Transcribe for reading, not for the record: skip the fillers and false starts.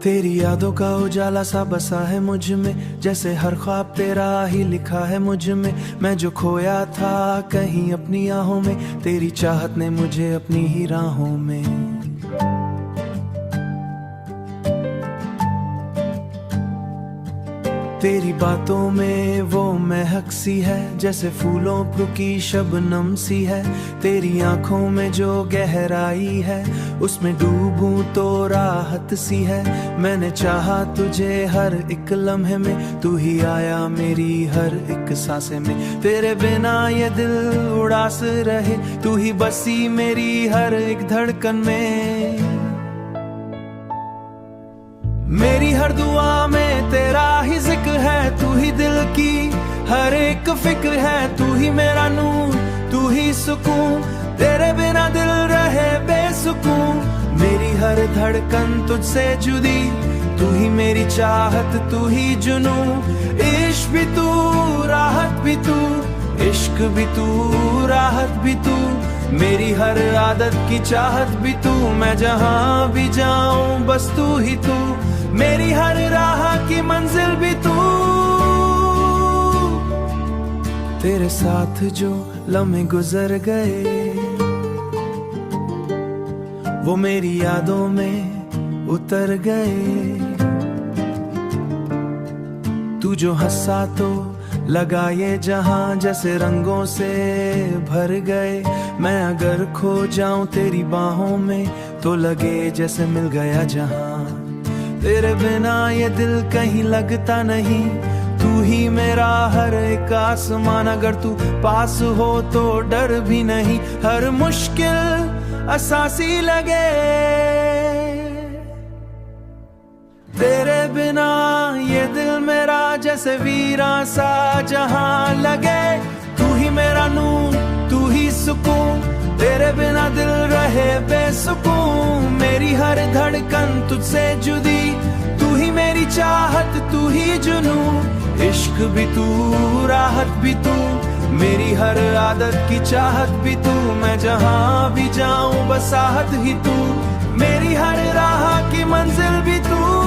तेरी यादों का उजाला सा बसा है मुझ में, जैसे हर ख्वाब तेरा ही लिखा है मुझ में। मैं जो खोया था कहीं अपनी आहों में, तेरी चाहत ने मुझे अपनी ही राहों में। तेरी बातों में वो महक सी है, जैसे फूलों पर की शबनम सी है। तेरी आंखों में जो गहराई है, उसमें डूबूं तो राहत सी है। मैंने चाहा तुझे हर एक लम्हे में, तू ही आया मेरी हर एक सांसे में। तेरे बिना ये दिल उदास रहे, तू ही बसी मेरी हर एक धड़कन में। मेरी हर दुआ में तेरा ही जिक्र है, तू ही दिल की हर एक फिक्र है। तू ही मेरा नूर, तू ही सुकून, तेरे बिना दिल रहे बेसुकून। मेरी हर धड़कन तुझसे जुदी, तू ही मेरी चाहत, तू ही जुनून। इश्क भी तू, राहत भी तू, इश्क भी तू, राहत भी तू। मेरी हर आदत की चाहत भी तू, मैं जहां भी जाऊं बस तू ही तू। मेरी हर राह की मंजिल भी तू। तेरे साथ जो लम्हे गुजर गए, वो मेरी यादों में उतर गए। तू जो हंसा तो लगा ये जहां, जैसे रंगों से भर गए। मैं अगर खो जाऊं तेरी बाहों में, तो लगे जैसे मिल गया जहां। तेरे बिना ये दिल कहीं लगता नहीं, तू ही मेरा हर एक आसमान। अगर तू पास हो तो डर भी नहीं, हर मुश्किल असासी लगे। तेरे बिना ये दिल मेरा जैसे वीरा सा जहां लगे। तू ही मेरा नूर, तू ही सुकून, तेरे बिना दिल रहे बेसुकून। मेरी हर धड़कन तुझसे जुदी, तू ही मेरी चाहत, तू ही जुनून। इश्क भी तू, राहत भी तू, मेरी हर आदत की चाहत भी तू। मैं जहां भी जाऊं बस आहत ही तू, मेरी हर राह की मंजिल भी तू।